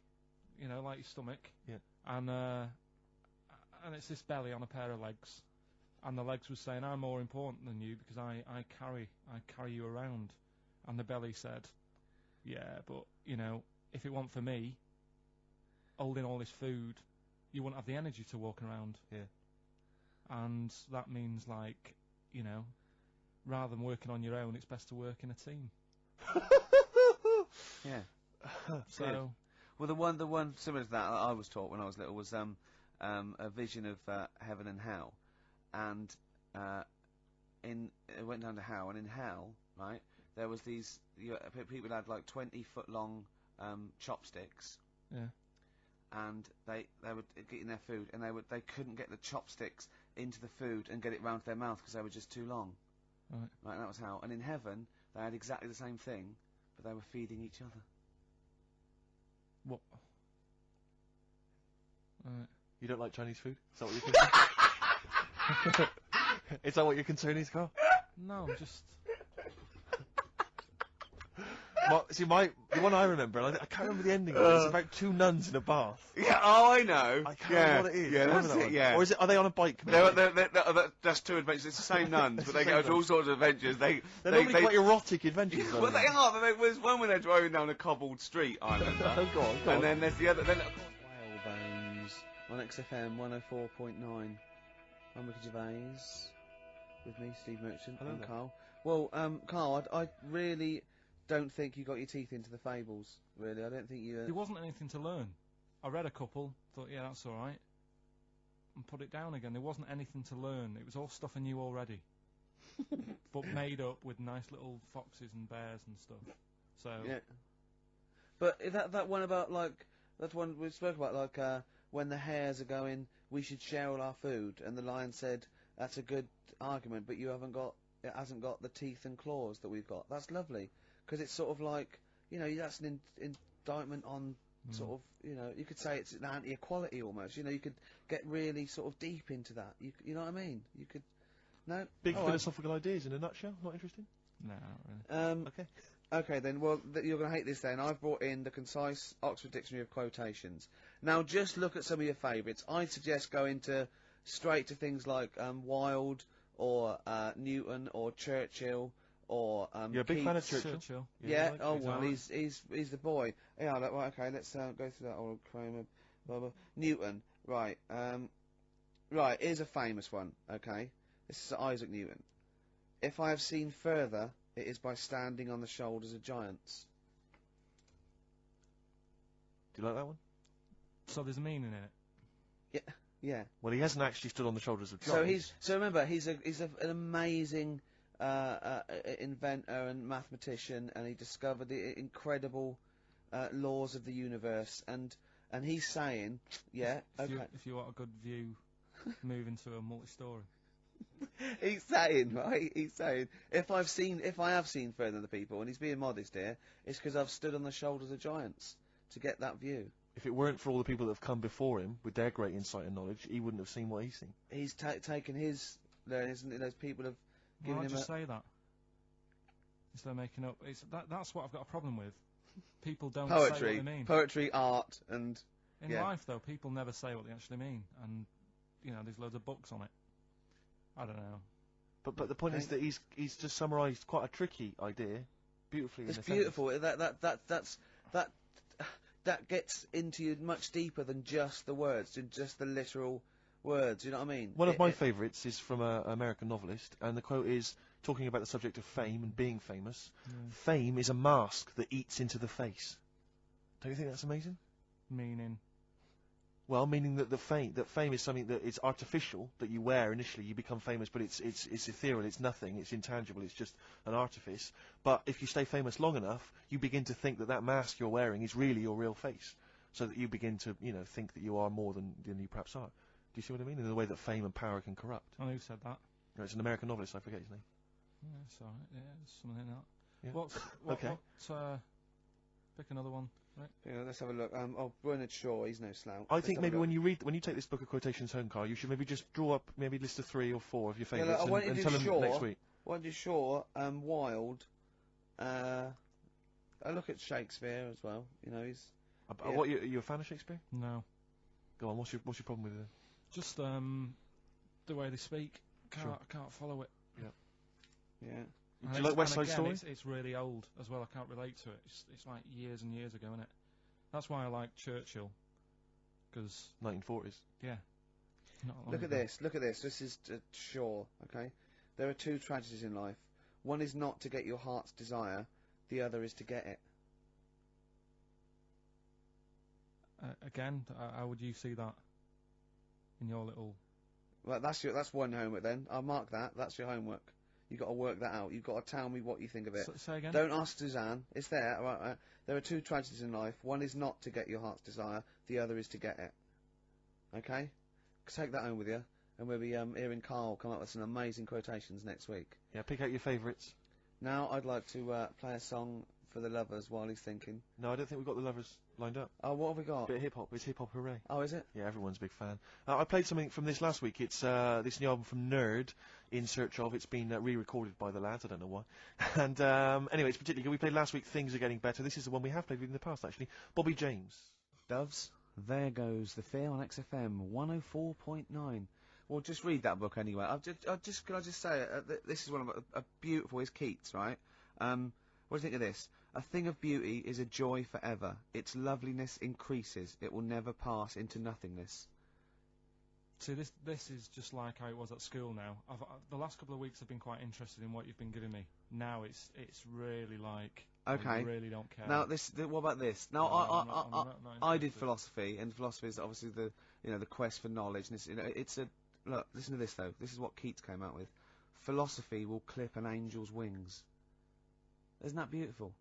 you know, like your stomach. Yeah. And it's this belly on a pair of legs, and the legs was saying, "I'm more important than you because I carry you around." And the belly said, "Yeah, but you know, if it weren't for me holding all this food, you wouldn't have the energy to walk around." Yeah. And that means, like, you know, rather than working on your own, it's best to work in a team. Yeah. So, Well, the one similar to that I was taught when I was little was a vision of heaven and hell, and it went down to hell, and in hell, right, there was these people had like 20-foot long chopsticks. yeah. And they were getting their food, and they couldn't get the chopsticks into the food and get it round to their mouth because they were just too long. Right. Right, and that was how. And in heaven, they had exactly the same thing, but they were feeding each other. What? Right. You don't like Chinese food? Is that what you're concerned? Is that what your concern is, Karl? No, I'm just... The one I remember, I can't remember the ending of it. It's about two nuns in a bath. Yeah, oh, I know. I can't remember what it is. Yeah, Remember that's that it, one? yeah. Or are they on a bike? That's two adventures. It's the same nuns, but they go same to all sorts of adventures. They're normally quite erotic adventures. well, they are. But there was one where they're driving down a cobbled street, I remember. Oh, go on. And then there's the other. Then, of course, Whalebones on XFM 104.9. I'm Ricky Gervais. With me, Steve Merchant. Hello and there. Karl. Well, Karl, I really don't think you got your teeth into the fables. Really, I don't think you. There wasn't anything to learn. I read a couple, thought, yeah, that's alright, and put it down again. There wasn't anything to learn. It was all stuff I knew already. But made up with nice little foxes and bears and stuff. So, Yeah. But that one about, like, that one we spoke about, like, when the hares are going, we should share all our food, and the lion said, that's a good argument, but it hasn't got the teeth and claws that we've got. That's lovely, because it's sort of like, you know, that's an indictment on sort of, you know, you could say it's an anti-equality almost. You know, you could get really sort of deep into that. You know what I mean? You could, no? Big All right. philosophical ideas in a nutshell. Not interesting? no, not really. Okay. Okay then, well, you're going to hate this then. I've brought in the concise Oxford Dictionary of Quotations. Now, just look at some of your favourites. I'd suggest going straight to things like Wilde, or Newton, or Churchill, or You're a big fan of Keats. Churchill? Yeah, you like oh Churchill. well, he's the boy. Yeah, right, okay, let's go through that old Kramer, blah, blah. Newton, right, right, here's a famous one, okay? This is Isaac Newton. If I have seen further, it is by standing on the shoulders of giants. Do you like that one? So there's a meaning in it. Yeah. Yeah. Well, he hasn't actually stood on the shoulders of giants. So remember, he's an amazing inventor and mathematician, and he discovered the incredible laws of the universe. And he's saying, yeah, If you want a good view, move into a multi-story. He's saying, right? He's saying, if I have seen further than the people, and he's being modest here, it's because I've stood on the shoulders of giants to get that view. If it weren't for all the people that have come before him with their great insight and knowledge, he wouldn't have seen what he's seen. He's taken his learnings, and those people have given Why him just say that? Instead of making up, that's what I've got a problem with. People don't say what they mean. Poetry, art, and in life though, people never say what they actually mean, and there's loads of books on it. I don't know. But the point is that he's just summarised quite a tricky idea, beautifully. It's beautiful. That gets into you much deeper than just the words, just the literal words. You know what I mean? One of my favourites is from an American novelist, and the quote is talking about the subject of fame and being famous. Fame is a mask that eats into the face. Don't you think that's amazing? Meaning? Well, meaning that fame is something that is artificial, that you wear initially, you become famous, but it's ethereal, it's nothing, it's intangible, it's just an artifice. But if you stay famous long enough, you begin to think that mask you're wearing is really your real face, so that you begin to, think that you are more than you perhaps are. Do you see what I mean? In the way that fame and power can corrupt. I know who said that. No, it's an American novelist, I forget his name. Yeah, it's alright, yeah, there's something in that. Yeah. Okay. Pick another one. Right. Yeah, let's have a look. Bernard Shaw, he's no slouch. I think maybe when you take this book of quotations home, Karl, you should maybe just draw up maybe a list of 3 or 4 of your favourites and tell them next week. Why don't you Shaw, Wilde, I look at Shakespeare as well. He's. What, are you a fan of Shakespeare? No. Go on. What's your problem with it? Just the way they speak. I can't follow it. Yeah. Do you like West Side Story? It's really old as well. I can't relate to it. It's like years and years ago, isn't it? That's why I like Churchill. Because 1940s. Yeah. Look at this. This is Shaw. Okay. There are 2 tragedies in life. One is not to get your heart's desire. The other is to get it. Again, how would you see that in your little? Well, that's one homework then. I'll mark that. That's your homework. You've got to work that out. You've got to tell me what you think of it. Say again? Don't ask Suzanne. It's there. Right. There are 2 tragedies in life. One is not to get your heart's desire. The other is to get it. Okay? Take that home with you. And we'll be hearing Karl come up with some amazing quotations next week. Yeah, pick out your favourites. Now I'd like to play a song for the lovers while he's thinking. No, I don't think we've got the lovers lined up. Oh, what have we got? Bit of hip-hop. It's hip-hop hooray. Oh, is it? Yeah, everyone's a big fan. I played something from this last week. It's this new album from Nerd, In Search Of. It's been re-recorded by the lads. I don't know why. And anyway, it's particularly good. We played last week Things Are Getting Better. This is the one we have played with in the past, actually. Bobby James. Doves, there goes The Fear on XFM 104.9. Well, just read that book anyway. Can I just say, this is one of a beautiful, is Keats, right? What do you think of this? A thing of beauty is a joy forever. Its loveliness increases. It will never pass into nothingness. See, this is just like how it was at school now. The last couple of weeks I've been quite interested in what you've been giving me. Now it's really like, okay. I really don't care. Now what about this? Now I'm not I did philosophy, and philosophy is obviously the quest for knowledge. And it's look. Listen to this though. This is what Keats came out with. Philosophy will clip an angel's wings. Isn't that beautiful?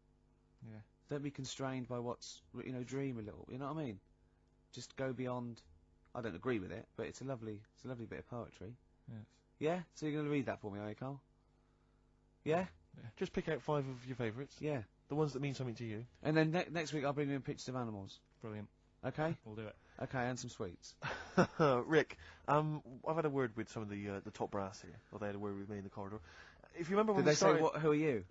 Yeah. Don't be constrained by what's, dream a little. You know what I mean? Just go beyond. I don't agree with it, but it's a lovely bit of poetry. Yes. Yeah? So you're going to read that for me, are you, Karl? Yeah? Just pick out 5 of your favourites. Yeah. The ones that mean something to you. And then next week I'll bring you in pictures of animals. Brilliant. Okay? We'll do it. Okay, and some sweets. Rick, I've had a word with some of the top brass here. Or they had a word with me in the corridor. If you remember when Did they started... say, who are you?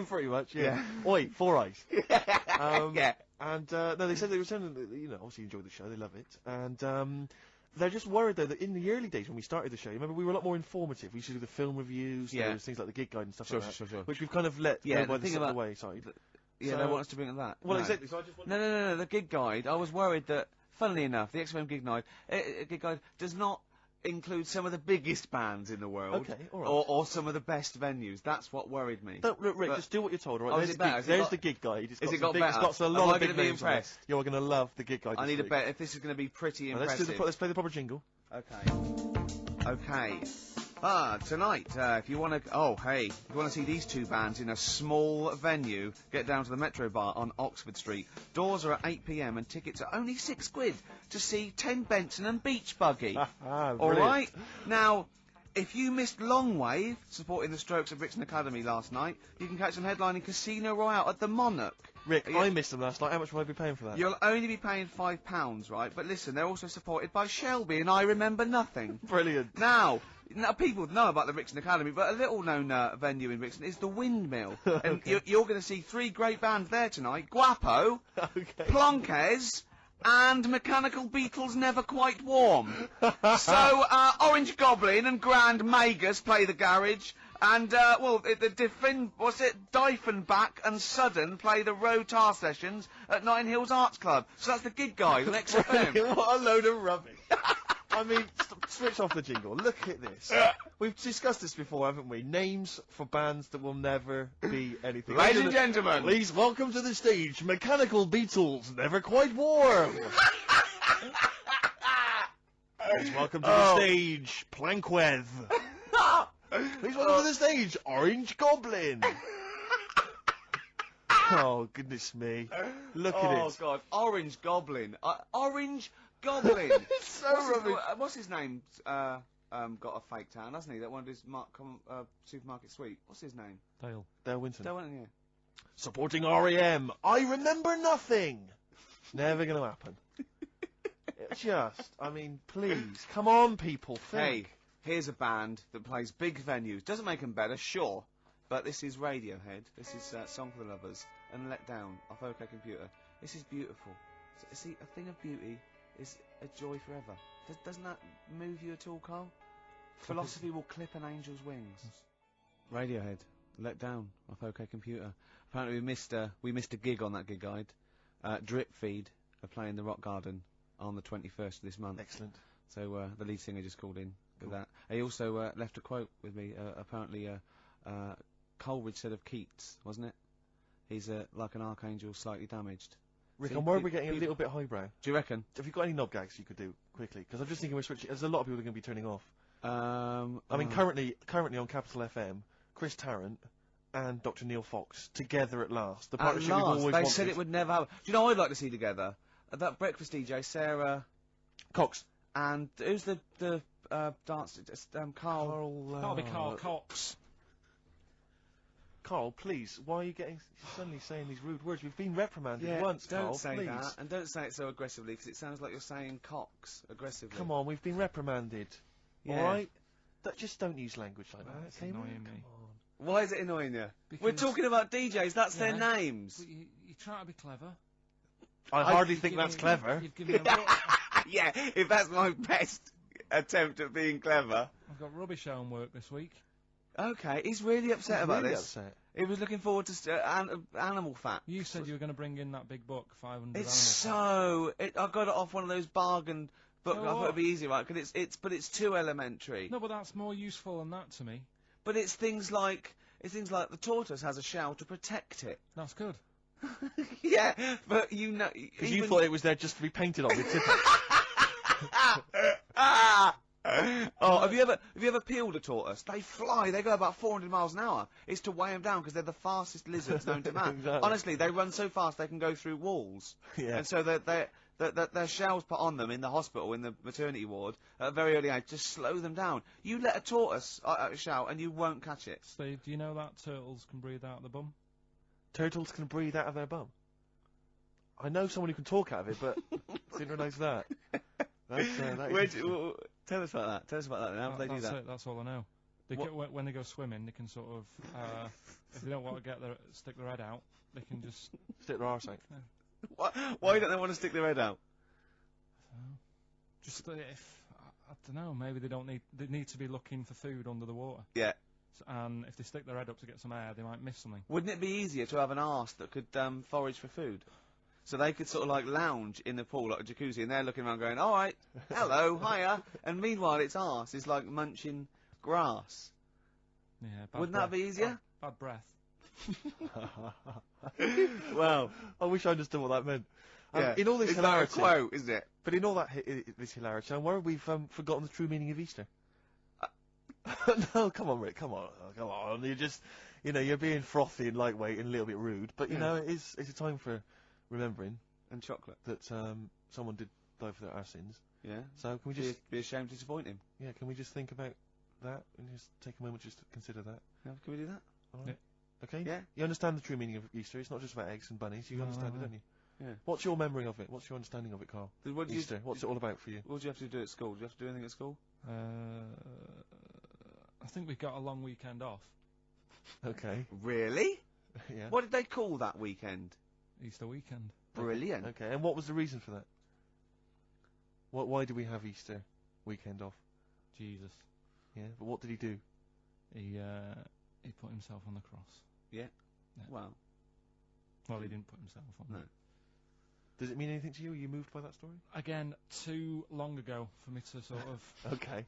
Pretty much, yeah. Yeah. Oi, 4 Eyes. Yeah. And, no, they said they were saying, obviously enjoyed the show, they love it. And, they're just worried, though, that in the early days when we started the show, remember, we were a lot more informative. We used to do the film reviews, there was things like the gig guide and stuff like that. Sure. Which we've kind of let go by the wayside. Yeah, they want us to bring that. Well, exactly, so I just wanted... No, the gig guide, I was worried that, funnily enough, the XFM gig guide does not include some of the biggest bands in the world. Okay, all right. Or some of the best venues. That's what worried me. Look, Rick, just do what you're told, all right? There's the gig guide. Has it got better? It's got a lot Am I of big going to be names on it. impressed? You're going to love the gig guide. I need a bet if this is going to be pretty impressive. Let's play the proper jingle. Okay. Tonight, if you want to... if you want to see these two bands in a small venue, get down to the Metro Bar on Oxford Street. Doors are at 8 p.m. and tickets are only £6 to see 10 Benson and Beach Buggy. All right? Now, if you missed Longwave, supporting the Strokes at Brixton Academy last night, you can catch them headlining Casino Royale at the Monarch. Rick, I missed them last night. How much will I be paying for that? You'll only be paying £5, right? But listen, they're also supported by Shelby and I Remember Nothing. Brilliant. Now, people know about the Brixton Academy, but a little-known venue in Brixton is the Windmill. And you're going to see 3 great bands there tonight. Guapo, Plonques, and Mechanical Beetles Never Quite Warm. So, Orange Goblin and Grand Magus play the garage. And, Diefenbach and Sudden play the Rotar sessions at Notting Hills Arts Club. So that's the gig, guys, on XFM. What a load of rubbish. I mean, switch off the jingle. Look at this. We've discussed this before, haven't we? Names for bands that will never be anything. Ladies and gentlemen, please welcome to the stage Mechanical Beetles Never Quite Warm. Please welcome to the stage Planquez. Please welcome to the stage Orange Goblin. Oh, goodness me. Look at it. Oh, God. Orange Goblin. Orange Goblin. It's so rubbish. What's his name? Got a fake town, hasn't he? That one of his supermarket suite. What's his name? Dale Winton. Dale Winton, yeah. Supporting R.E.M. I Remember Nothing. Never going to happen. I mean, please. Come on, people. Think. Hey, here's a band that plays big venues. Doesn't make them better, sure. But this is Radiohead. This is Song for the Lovers. And Let Down off OK Computer. This is beautiful. See, a thing of beauty is a joy forever. Doesn't that move you at all, Karl? Philosophy will clip an angel's wings. Radiohead, Let Down off OK Computer. Apparently we missed a gig on that gig guide. Drip Feed are playing the Rock Garden on the 21st of this month. Excellent. So the lead singer just called in with that. He also left a quote with me. Apparently Coleridge said of Keats, wasn't it? He's like an archangel, slightly damaged. Rick, I'm worried we're getting a little bit highbrow. Do you reckon? Have you got any knob gags you could do quickly? Because I'm just thinking we're switching. There's a lot of people that are going to be turning off. I mean, currently on Capital FM, Chris Tarrant and Dr. Neil Fox together at last. The partnership we've always wanted. They said it would never happen. Do you know what I'd like to see together? That breakfast DJ, Sarah Cox. And who's the dance? Karl. That'll be Karl Cox. Karl, please, why are you suddenly saying these rude words? We've been reprimanded once, Karl. Don't say please. that, and don't say it so aggressively, because it sounds like you're saying Cox aggressively. Come on, we've been reprimanded. Yeah. All right? Just don't use language like that. That's annoying me. Why is it annoying you? Because we're talking about DJs, that's their names. But you try to be clever. I hardly think that's clever. You've given me Yeah, if that's my best attempt at being clever. I've got rubbish homework this week. Okay, he's really upset about really this. Upset. He was looking forward to animal facts. You said you were going to bring in that big book, 500 It's animal so... I got it off one of those bargain books. So I thought what? it'd be easy, right? Cause it's too elementary. No, but that's more useful than that to me. But it's things like the tortoise has a shell to protect it. That's good. Yeah, but you know... Because you thought it was there just to be painted on with tippers. Oh, have you ever peeled a tortoise? They fly. They go about 400 miles an hour. It's to weigh them down because they're the fastest lizards known to man. Exactly. Honestly, they run so fast they can go through walls. Yeah. And so their shells put on them in the hospital, in the maternity ward, at a very early age, just slow them down. You let a tortoise shell and you won't catch it. Steve, do you know that turtles can breathe out the bum? Turtles can breathe out of their bum. I know someone who can talk out of it, but I didn't realise that. Tell us about that. Tell us about that. How do they do that? That's all I know. When they go swimming, they can sort of, if they don't want to stick their head out, they can just stick their arse out. Why don't they want to stick their head out? Just I don't know. Maybe they need to be looking for food under the water. Yeah. And if they stick their head up to get some air, they might miss something. Wouldn't it be easier to have an arse that could forage for food? So they could sort of like lounge in the pool like a jacuzzi, and they're looking around going, all right, hello, hiya. And meanwhile, its arse is like munching grass. Yeah, Wouldn't that be easier? Bad breath. Well, I wish I understood what that meant. Yeah. In all this It's hilarity, like a quote, isn't it? But in all that this hilarity, I'm worried we've forgotten the true meaning of Easter. No, come on, Rick, come on. You're just, you're being frothy and lightweight and a little bit rude. But, it's a time for remembering. And chocolate. That someone did die for our sins. Yeah. So can we just... Be ashamed to disappoint him. Yeah, can we just think about that and just take a moment just to consider that? Yeah, can we do that? All right. Yeah. Okay? Yeah. You understand the true meaning of Easter. It's not just about eggs and bunnies. You understand it, don't you? Yeah. What's your memory of it? What's your understanding of it, Carl? Easter. What's it all about for you? What do you have to do at school? Do you have to do anything at school? I think we got a long weekend off. Okay. Really? Yeah. What did they call that weekend? Easter weekend. Brilliant. Okay, and what was the reason for that? Why do we have Easter weekend off? Jesus. Yeah, but what did he do? He put himself on the cross. Yeah. Yeah. Well, he didn't put himself on. No. Does it mean anything to you? Are you moved by that story? Again, too long ago for me to sort of, Okay.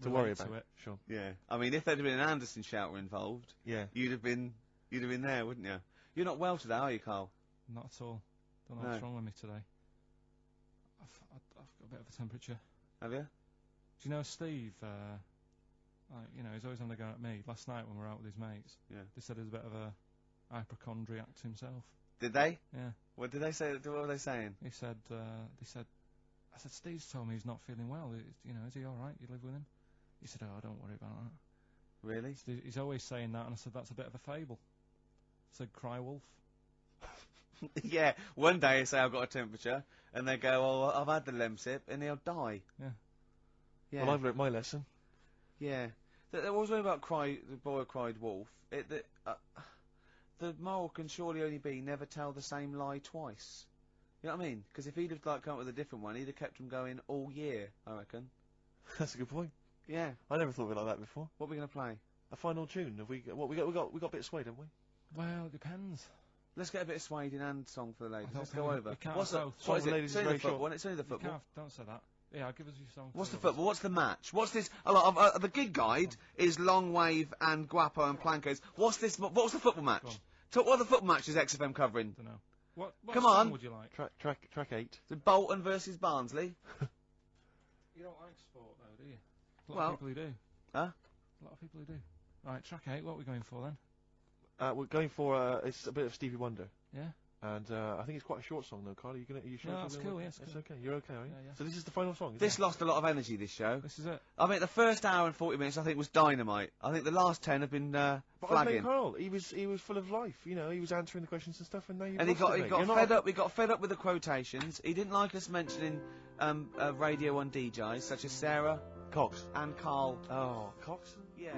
to worry about it. Sure. yeah. I mean, if there'd been an Anderson shouter involved, Yeah. you'd have been there, wouldn't you? You're not well today, are you, Karl? Not at all. Don't know No. what's wrong with me today. I've got a bit of a temperature. Have you? Do you know Steve? He's always on the go at me. Last night when we were out with his mates, Yeah. they said he's a bit of a hypochondriac to himself. Did they? Yeah. What did they say? What were they saying? He said, I said, Steve's told me he's not feeling well. Is he all right? You live with him? He said, oh, don't worry about that. Really? He's always saying that, and I said, that's a bit of a fable. I said, cry wolf. Yeah. One day they say I've got a temperature, and they go, oh, I've had the Lemsip, and he'll die. Yeah. Yeah. Well, I've learnt my lesson. Yeah. There was one about the boy who cried wolf. The moral can surely only be never tell the same lie twice. You know what I mean? Because if he'd have come up with a different one, he'd have kept them going all year, I reckon. That's a good point. Yeah. I never thought of it like that before. What are we going to play? A final tune. Have we got a bit of Suede, haven't we? Well, it depends. Let's get a bit of Suede and song for the ladies. don't Let's think go we over. can't What's have the both. what is Sorry, it? ladies, It's only it's the very football. It's only the football. Don't say that. Yeah, give us your song. What's the afterwards. football? What's the match? What's this? The gig guide is Long Wave and Guapo and Plancos. What's this? What's the football match? What are the football matches XFM covering? Don't know. What Come song on. would you like? Track 8. The Bolton versus Barnsley. You don't like sport, though, do you? A lot Well- of people who do. Huh? A lot of people who do. Right, track 8, what are we going for then? We're going for it's a bit of Stevie Wonder. Yeah? And I think it's quite a short song though, Carl. Are you sure? No, it's that's a little cool, bit? yes, It's cool. okay. You're okay, are you? Yeah, yeah. So this is the final song. Is This it? lost a lot of energy, this show. This is it. I mean, the first hour and 40 minutes, I think, was dynamite. I think the last 10 have been But I flagging. blame Karl. He was full of life. He was answering the questions and stuff, and now you've And he lost it, mate. got You're fed not- up. We got fed up with the quotations. He didn't like us mentioning Radio 1 DJs such as Sarah Cox. and Karl. Oh, Cox. Yeah.